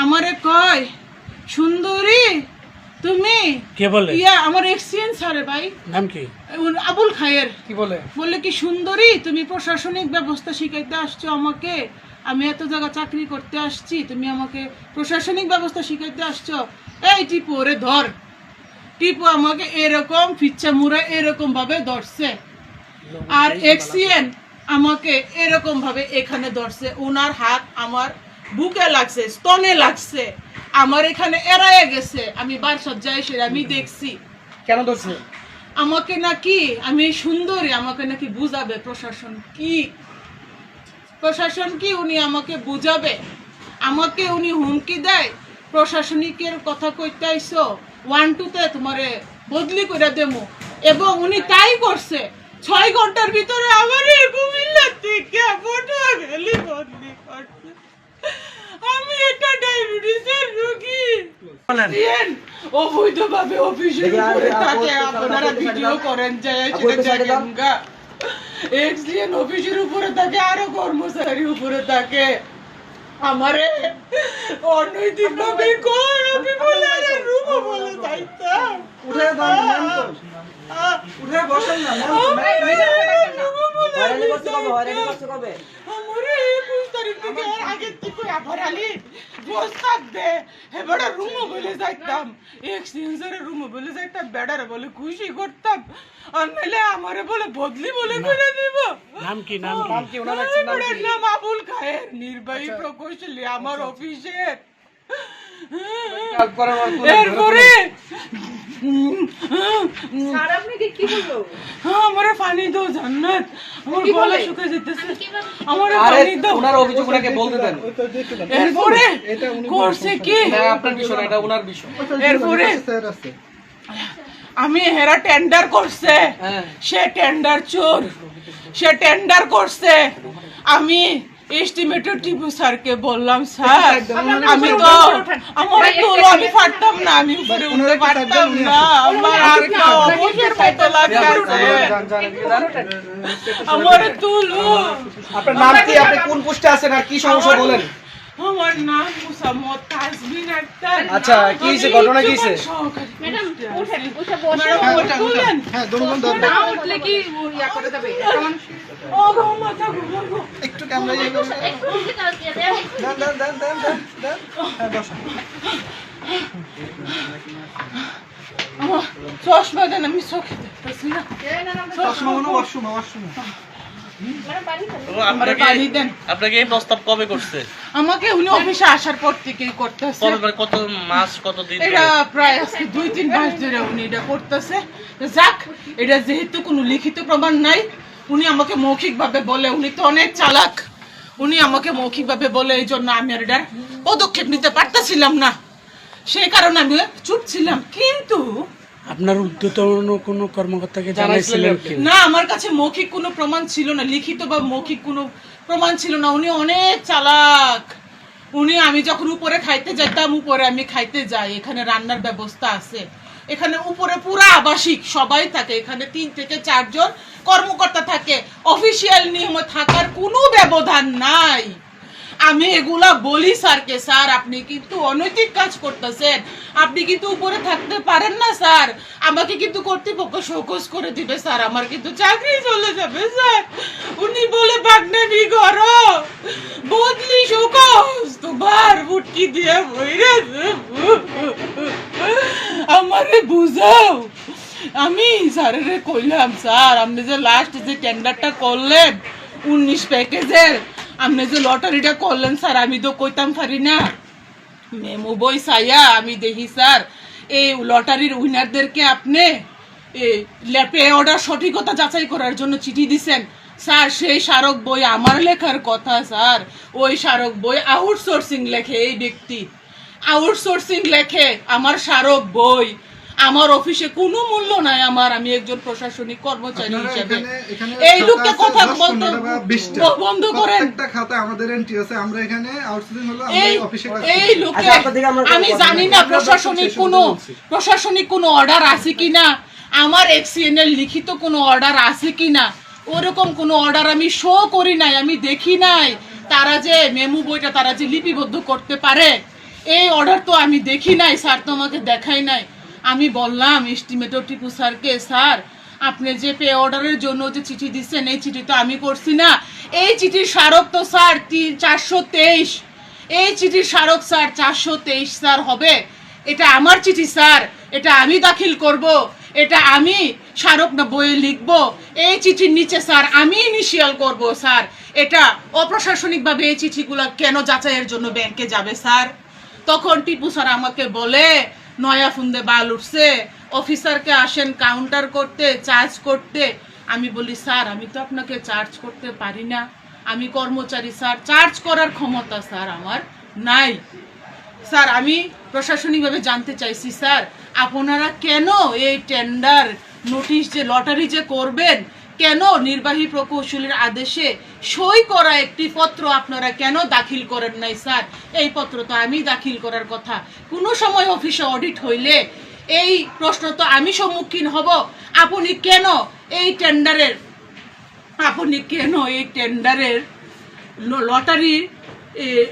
আমারে কয় সুন্দরী তুমি কে বলে? আমার এক্সিয়েন্স স্যার ভাই, নাম কি? আবুল খায়ের। কি বলে? বলে কি সুন্দরী তুমি প্রশাসনিক ব্যবস্থা শিখাইতে আসছো আমাকে, আমি এত জায়গা চাকরি করতে আসছি, তুমি আমাকে প্রশাসনিক ব্যবস্থা শিখাইতে আসছো। এই টিপু ওরে ধর। টিপু আমাকে এরকম ফিচ্ছা মুড়ে এরকম ভাবে ধরছে, আর এক্সিয়েন আমাকে এরকম ভাবে এখানে ধরছে। ওনার হাত আমার বুকে লাগছে, স্তনে লাগছে, আমার এখানে এড়াইয়া গেছে। আমি বারসজ্জায় এসে আমি দেখছি। কেন ধরছে? আমাকে নাকি আমি সুন্দরী, আমাকে নাকি বুঝাবে প্রশাসন কি, প্রশাসন কি উনি আমাকে বুঝাবে। আমাকে উনি হুমকি দেয়, প্রশাসনিকের কথা কইতে আইসো 1-2 তে তোমারে বদলি করে দেবো। এবং উনি তাই করছে। 6 ঘন্টার ভিতরে আমার কুমিল্লা থেকে পটুয়াখালী বদলি করছে। আমি একটা ডায়াবেটিসের রোগী। অবৈধভাবে অফিসের উপরে থাকে, আপনারা ভিডিও করেন যায় সেটা দেখেন গা। এক্সিএন অফিসের উপরে থাকে, আরো কর্মচারী উপরে থাকে। আমারে অনৈতিক ভাবে আমি বলে রূপ বলে যাইতাম। উঠে দাঁড়ান, নাম তো উঠে বসেন না, নাম তো হয়রানি করতে কবে আমারে 21 তারিখ থেকে আর আগের থেকে আভরালি প্রস্তাব দে এবারে রুম বলে যাইতাম, এক্সচেঞ্জের রুম বলে যাইতাম, বেড়ারে বলে খুশি করতাম, আর নাইলে আমারে বলে বদলি বলে করে দিব। নাম কি? নাম কি? নাম কি? ওনার রাখছেন নাম কি? নাম আবুল খায়ের, নির্বাহী প্রকৌশলী আমার অফিসের। এরপরে স্যার আপনাকে কি বললো? আমারে পানি দাও জান্নাত, আমার গলা শুকিয়ে যেতেছে, আমারে আরে পানি দাও। ওনার অভিযোগ ওনাকে বলতে দেন। এরপরে করছে কি, না আপনার বিষয় না, এটা ওনার বিষয়। এরপরে আমি হেরা টেন্ডার করছে, হ্যাঁ। সে টেন্ডার চোর, সে টেন্ডার করছে। আমি এস্টিমেটেড টিপু স্যারকে বললাম, স্যার আমি তো আমার তো আমি পারতাম না, আমি উপরে উঠতে পারতাম না, আমার হাতটা অবশের মতো লাগছে, আমার তুলো। আপনার নাম কি? আপনি কোন পোস্টে আছেন আর কি সমস্যা বলেন? আমার নাম মুসাম্মদ তাজমিন আক্তার। আচ্ছা, কি হয়েছে? ঘটনা কি হয়েছে? ম্যাডাম উঠে বসে বলেন। হ্যাঁ, দুজন ধরে না উঠলে কি ইয়া করে দেবে? কারণ ও গো মাথা ঘুরো। একটু ক্যামেরা ইয়ে করুন। একটু উঠে কাজ দিয়ে দেন। দেন। হ্যাঁ, বসুন। আমার চশমা দেন, আমি চোখে দেখতেছি না। চশমা মনে ওয়াশরুমে। ম্যাডাম পানি খান। আমারে পানি দেন। আপনাকে এই প্রস্তাব কবে করছে? আমাকে উনি অফিসে আসার পর থেকেই করতেছে। কবে, মানে কত মাস, কত দিন ধরে? এটা প্রায় আজকে 2-3 মাস ধরে উনি এটা করতেছে। যাক, এটা যেহেতু কোনো লিখিত প্রমাণ নাই, উনি আমাকে মৌখিকভাবে বলে, উনি তো অনেক চালাক, উনি আমাকে মৌখিকভাবে বলে, এই জন্য আমি আর এটার পদক্ষেপ নিতে পারতেছিলাম না, সেই কারণে আমি চুপ ছিলাম। কিন্তু আপনার ঊর্ধ্বতন কোনো কর্মকর্তাকে জানাইছিলেন কি? না, আমার কাছে মৌখিক কোনো প্রমাণ ছিল না, লিখিত বা মৌখিক কোনো প্রমাণ ছিল না। উনি অনেক চালাক। উনি, আমি যখন উপরে খাইতে যেতাম, উপরে আমি খাইতে যাই, এখানে রান্নার ব্যবস্থা আছে, এখানে উপরে পুরা আবাসিক সবাই থাকে, এখানে 3 থেকে 4 জন কর্মকর্তা থাকে, অফিসিয়াল নিয়মে থাকার কোনো ব্যবধান নাই। আমি এগুলা বলি স্যারকে, স্যার আপনি কিন্তু অনৈতিক কাজ করতেছেন, আপনি কিন্তু উপরে থাকতে পারেন না স্যার, আমাকে কিন্তু কর্তৃপক্ষ শোকজ করে দিবে স্যার, আমার কিন্তু চাকরি চলে যাবে স্যার। উনি বলে বাগনামি করো, বদলি শোকজ তোমার বুটকি দিয়ে বইরেছে, আমারে বুঝাও। আমি স্যারের কইলাম, স্যার আপনি যে লাস্ট যে টেন্ডারটা করলেন 19 প্যাকেজের, আপনি যে লটারিটা করলেন স্যার, আমি তো কইতাম পারি না, মেমো বই চাইয়া আমি দেখি স্যার এই লটারির উইনারদেরকে আপনি ল্যাপে অর্ডার সঠিকতা যাচাই করার জন্য চিঠি দিছেন স্যার। সেই স্মারক বই আমার লেখার কথা স্যার, ওই স্মারক বই আউটসোর্সিং লেখে, এই ব্যক্তি আউটসোর্সিং লেখে আমার স্মারক বই। আমার অফিসে কোনো মূল্য নাই আমার, আমি একজন প্রশাসনিক কর্মচারী হিসেবে। এই লোককে কথা বলতে বন্ধ করেন। একটা খাতা আমাদের এন্ট্রি আছে, আমরা এখানে আউটসোর্সিং হলো, আমরা অফিসে কাজ এই লোকে আমি জানি না প্রশাসনিক কোনো অর্ডার আছে কিনা, আমার এক্সিএন এর লিখিত কোনো অর্ডার আছে কিনা, ওরকম কোনো অর্ডার আমি শো করি নাই, আমি দেখি নাই। তারা যে মেমু বইটা তারা যে লিপিবদ্ধ করতে পারে, এই অর্ডার তো আমি দেখি নাই স্যার, তো আমাকে দেখাই নাই। আমি বললাম এস্টিমেটর টিপু স্যারকে, স্যার আপনি যে পে অর্ডারের জন্য যে চিঠি দিচ্ছেন এই চিঠি তো আমি করছি না, এই চিঠির স্মারক তো স্যার 423, এই চিঠির স্মারক স্যার 423 স্যার হবে। এটা আমার চিঠি স্যার, এটা আমি দাখিল করব, এটা আমি স্মারক না বইয়ে লিখব, এই চিঠির নিচে স্যার আমি ইনিশিয়াল করব স্যার। এটা অপ্রশাসনিকভাবে এই চিঠিগুলো কেন যাচাইয়ের জন্য ব্যাংকে যাবে স্যার? তখন টিপু স্যার আমাকে বলে নয়া ফুন্দে বাল উঠছে, অফিসারকে আসেন কাউন্টার করতে, চার্জ করতে। আমি বলি স্যার আমি তো আপনাকে চার্জ করতে পারি না, আমি কর্মচারী স্যার, চার্জ করার ক্ষমতা স্যার আমার নাই। স্যার আমি প্রশাসনিকভাবে জানতে চাইছি স্যার আপনারা কেন এই টেন্ডার নোটিশ যে লটারি যে করবেন, কেন নির্বাহী প্রকৌশলীর আদেশে সই করা একটি পত্র আপনারা কেন দাখিল করেন নাই স্যার? এই পত্র তো আমি দাখিল করার কথা। কোনো সময় অফিসে অডিট হইলে এই প্রশ্ন তো আমি সম্মুখীন হব, আপনি কেন এই টেন্ডারের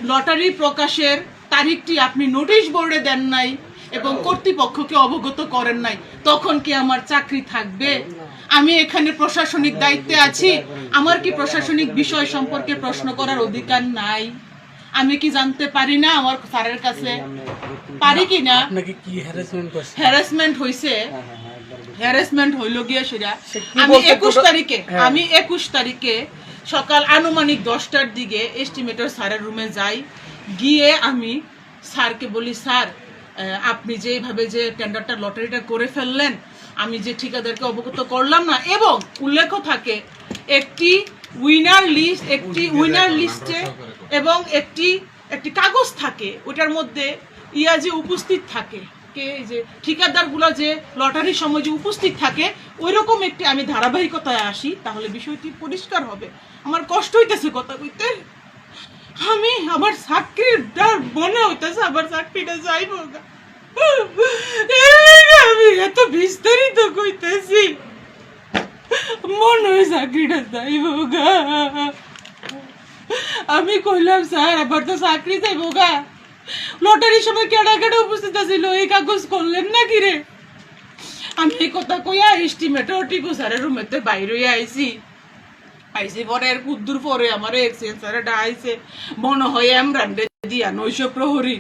লটারি প্রকাশের তারিখটি আপনি নোটিশ বোর্ডে দেন নাই এবং কর্তৃপক্ষকে অবগত করেন নাই? তখন কি আমার চাকরি থাকবে? আমি এখানে প্রশাসনিক দায়িত্বে আছি, আমার কি প্রশাসনিক বিষয় সম্পর্কে প্রশ্ন করার অধিকার নাই? আমি কি জানতে পারি না আমার স্যারের কাছে? পারি কি না? আপনাকে কি হ্যারাসমেন্ট করছে? হ্যারাসমেন্ট হইছে, হ্যারাসমেন্ট হইল গিয়া সেটা কি আমি বলছে 21 তারিখে সকাল আনুমানিক 10টার দিকে এস্টিমেটর স্যারের রুমে যাই, গিয়ে আমি স্যারকে বলি স্যার আপনি যেভাবে যে টেন্ডারটা লটারিটা করে ফেললেন, আমি যে ঠিকাদারকে অবগত করলাম না, এবং উল্লেখ থাকে একটি উইনার লিস্টে এবং একটি কাগজ থাকে, ওটার মধ্যে যে উপস্থিত থাকে কে, যে ঠিকাদারগুলো যে লটারির সময় যে উপস্থিত থাকে, ওই রকম একটি আমি ধারাবাহিকতায় আসি, তাহলে বিষয়টি পরিষ্কার হবে। আমার কষ্ট হইতেছে কথা কইতে, আমি আমার চাকরিটা মনে হইতেছে আমার চাকরিটা যাইব না। আমি এত বিস্তারিত কইতেছি, মনে হয় চাকরিটা যাইব গা। আমি কইলাম স্যার আমার তো চাকরি যাইব গা, লটারির সময় কেডা কেডা উপস্থিত আছিল এই কাগজ করলেন না কি রে? আমি এই কথা কইয়া এস্টিমেটর টিপু স্যারের রুমেতে বাইরে আইছি পরে এর কুদ্দুর পরে আমার এক্সচেঞ্জ স্যারে ডাইছে, মনে হয় এমরান্ডে দিয়া 900 প্রহরী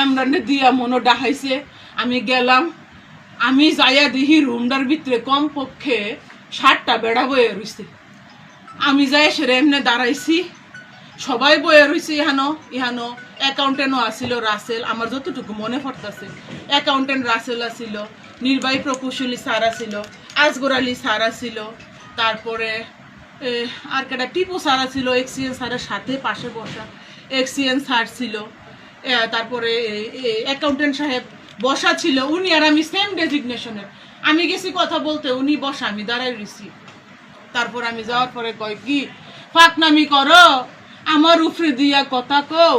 এমরান্ডে দিয়া মনে ডাহাইছে। আমি গেলাম, আমি যাইয়া দেখি রুমটার ভিতরে কমপক্ষে 60টা বেড়া বয়ে রইছে। আমি যাই সেরে এমনি দাঁড়াইছি, সবাই বয়ে রইছে। ইহানো অ্যাকাউন্টেন্টও আসিল রাসেল, আমার যতটুকু মনে পড়তেছে অ্যাকাউন্টেন্ট রাসেল আসিল, নির্বাহী প্রকৌশলী স্যার আসিল, আজগর আলী স্যার আসিল, তারপরে আর কেটা টিপু স্যার ছিল, এক্সিএন স্যারের সাথে পাশে বসা এক্সিএন স্যার ছিল, তারপরে অ্যাকাউন্টেন্ট সাহেব বসা ছিল, উনি আর আমি সেম ডেজিগনেশনের। আমি গেছি কথা বলতে, উনি বসা, আমি দাঁড়াই রইছি। তারপর আমি যাওয়ার পরে কয় কি ফাঁকনামি করো, আমার উপরে দিয়া কথা কও,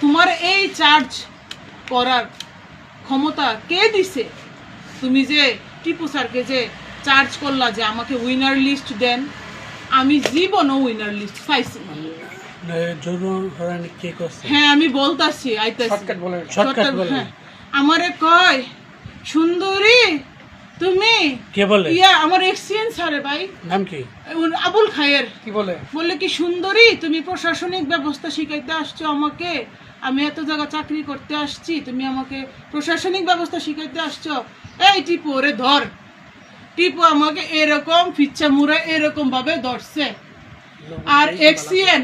তোমার এই চার্জ করার ক্ষমতা কে দিছে? তুমি যে টিপু স্যারকে যে চার্জ করলা যে আমাকে উইনার লিস্ট দেন, আমি জীবনও উইনার লিস্ট চাইছি। হ্যাঁ আমি বলতাছি হ্যাঁ, আমারে কয় সুন্দরী তুমি কে বলে? আমার এক্সিয়েন্স স্যারে ভাই নাম কি? আবুল খায়ের। কি বলে? বললে কি সুন্দরী তুমি প্রশাসনিক ব্যবস্থা শিখাইতে আসছো আমাকে, আমি এত জায়গা চাকরি করতে আসছি, তুমি আমাকে প্রশাসনিক ব্যবস্থা শিখাইতে আসছো? এই টিপু ওরে ধর। টিপু আমাকে এরকম ফিচ্ছা মুড়া এরকম ভাবে ধরছে, আর এক্সিয়েন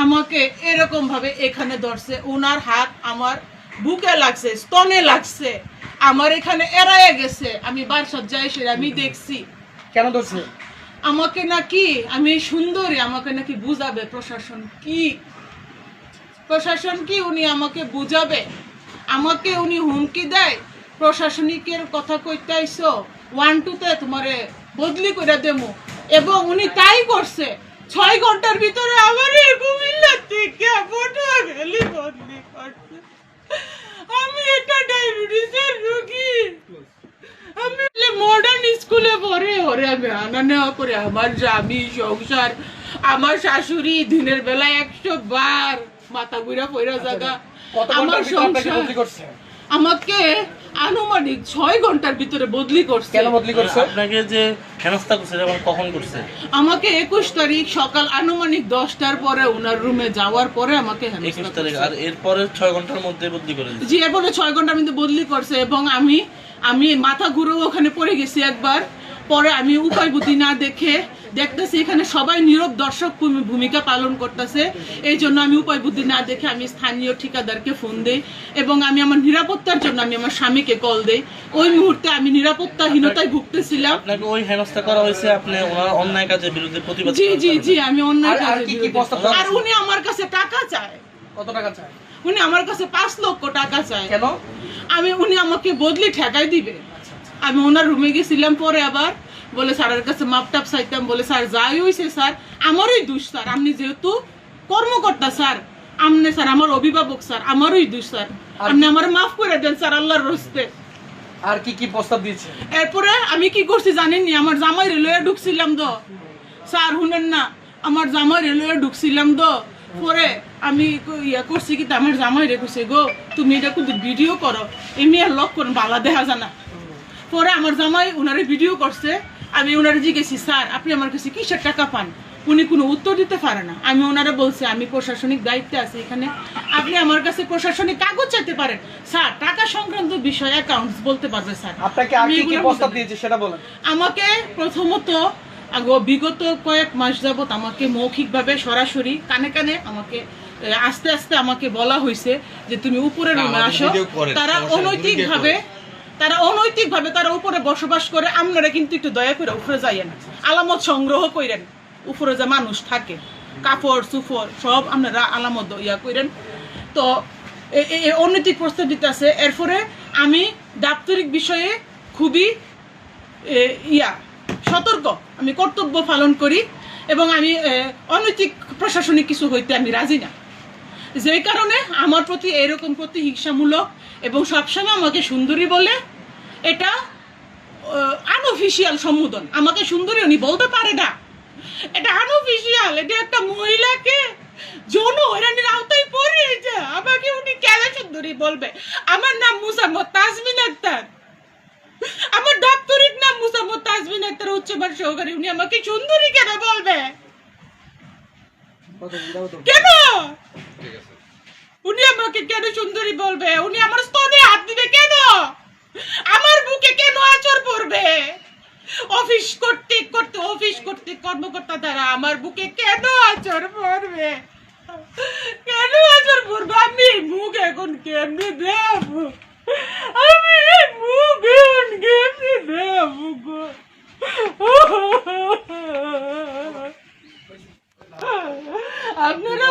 আমাকে এরকম ভাবে এখানে ধরছে, ওনার হাত আমার বুকে লাগছে, স্তনে লাগছে, আমার এখানে এড়াইয়া গেছে। আমি বারসজ্জায় এসে আমি দেখছি। কেন ধরছে? আমাকে নাকি, আমি সুন্দরী, আমাকে নাকি বুঝাবে প্রশাসন কি উনি আমাকে বুঝাবে, আমাকে উনি হুমকি দেয় প্রশাসনিকের কথা কইতে আইছো, 1-2 তোমারে বদলি করে দেবো, এবং উনি তাই করছে। 6 ঘন্টার ভিতরে আমার কুমিল্লা থেকে পটুয়াখালী বদলি করছে। আমি একটা ডায়াবেটিসের রোগী, আমি মডার্ন স্কুলে পড়ে ওরে আমি আনা নেওয়া করে, আমার স্বামী সংসার, আমার শাশুড়ি দিনের বেলায় 100 বার মাথা ঘুরা পড়া জায়গা। কত আমার ঘন্টার ভিতরে আপনাকে সংসার বদলি করছে? আমাকে আনুমানিক 6 ঘন্টার ভিতরে বদলি করছে। কেন বদলি করছে? আপনাকে যে হেনস্থা করছে যেমন কখন করছে? আমাকে 21 তারিখ সকাল আনুমানিক 10টার পরে ওনার রুমে যাওয়ার পরে আমাকে 21 হেনস্থা তারিখ, করছে। আর এরপরে 6 ঘন্টার মধ্যে বদলি করে দিচ্ছে। জি, এরপরে 6 ঘন্টার মধ্যে বদলি করছে এবং আমি মাথা ঘুরেও ওখানে পড়ে গেছি একবার। পরে আমি উপায় বুদ্ধি না দেখে দেখতেছি এখানে সবাই নীরব দর্শক ভূমিকা পালন করতেছে, এই জন্য আমি উপায় বুদ্ধি না দেখে আমি স্থানীয় ঠিকাদারকে ফোন দেই এবং আমি আমার নিরাপত্তার জন্য আমি আমার স্বামীকে কল দেই। ওই মুহূর্তে আমি নিরাপত্তাহীনতায় ভুগতেছিলাম। আপনাকে ওই হেনস্থা করা হয়েছে, আপনি ওনার অন্যায় কাজের বিরুদ্ধে প্রতিবাদ জি করার জি কারণে। জি, আমি অন্যায় আর কাজের কি কি বিরুদ্ধে। প্রস্তাব করা আর উনি আমার কাছে টাকা চায়। কত টাকা চায়? উনি আমার কাছে 5 লক্ষ টাকা চায়। কেন? উনি আমাকে বদলি ঠেকাই দিবে। আমি ওনার রুমে গেছিলাম, পরে আবার বলে স্যারের কাছে মাপটাপ চাইতাম, বলে স্যার যাই হইছে স্যার আমারই দোষ স্যার, আপনি যেহেতু কর্মকর্তা স্যার, আপনি স্যার আমার অভিভাবক স্যার, আমারই দোষ স্যার, আপনি আমার মাফ করে দেন স্যার আল্লাহর রস্তে। আর কি কি প্রস্তাব দিয়েছে? এরপরে আমি কি করছি জানেননি, আমার জামাই রেলওয়ে ঢুকছিলাম তো স্যার, শুনেন না, আমার জামাই রেলওয়ে ঢুকছিলাম তো, পরে আমি ইয়া করছি কি আমার জামাই রেখেছে গো তুমি এটা কিন্তু ভিডিও করো, এমনি আর লক করুন বালা দেখা জানা। পরে আমার জামাই ওনারে ভিডিও করছে, আমি ওনারে জিজ্ঞেসি স্যার আপনি আমার কাছে কিসের টাকা পান, উনি কোনো উত্তর দিতে পারে না। আমি ওনারে বলছি আমি প্রশাসনিক দায়িত্বে আছি এখানে, আপনি আমার কাছে প্রশাসনিক কাগজ চাইতে পারেন স্যার, টাকা সংক্রান্ত বিষয় অ্যাকাউন্টস বলতে পারবে স্যার। আপনাকে আর আমি কি কি এগুলোর প্রস্তাব মধ্যে- দিয়েছে সেটা বলেন। আমাকে প্রথমত বিগত কয়েক মাস যাবত আমাকে মৌখিকভাবে সরাসরি কানে কানে আমাকে আস্তে আস্তে আমাকে বলা হয়েছে যে তুমি উপরে রুমে আসো। তারা অনৈতিকভাবে তারা উপরে বসবাস করে, আপনারা কিন্তু একটু দয়া করে উপরে যাইয়েন, আলামত সংগ্রহ করেন, উপরে যে মানুষ থাকে কাপড় চুপড় সব আপনারা আলামত ইয়া করেন। তো অনৈতিক প্রস্তাব দিতে আছে। এরপরে আমি দাপ্তরিক বিষয়ে খুবই সতর্ক, আমি কর্তব্য পালন করি এবং আমি অনৈতিক প্রশাসনিক কিছু হইতে আমি রাজি না, যেই কারণে আমার প্রতি এরকম প্রতিহিংসামূলক এবং সবসময় আমাকে সুন্দরী বলে, এটা আনঅফিসিয়াল সম্বোধন, আমাকে সুন্দরী উনি বলতে পারে না, এটা আনঅফিসিয়াল, এটা একটা মহিলাকে যৌন হয়রানির আওতায় পড়িয়েছে, আমাকে উনি কেন সুন্দরী বলবে? আমার নাম মুসাম্মদ তাজমিন আক্তার, আমার দাপ্তরিক নাম মুসাম্মদ তাজমিন আক্তার, উচ্চমান সহকারী, উনি আমাকে সুন্দরী কেন বলবে? কেন উনি আমাকে কেন সুন্দরী বলবে? উনি আমার স্তনে হাত দিবে কেন? আমার বুকে কেন আঁচড় পড়বে? অফিস করতে কর্মকর্তা দ্বারা আমার বুকে কেন আঁচড় পড়বে? কেন আঁচড় পড়বে? আমি মুখ এখন কেমনে দেব? আমি মুখ এখন কেমনে দেব গো? আপনারা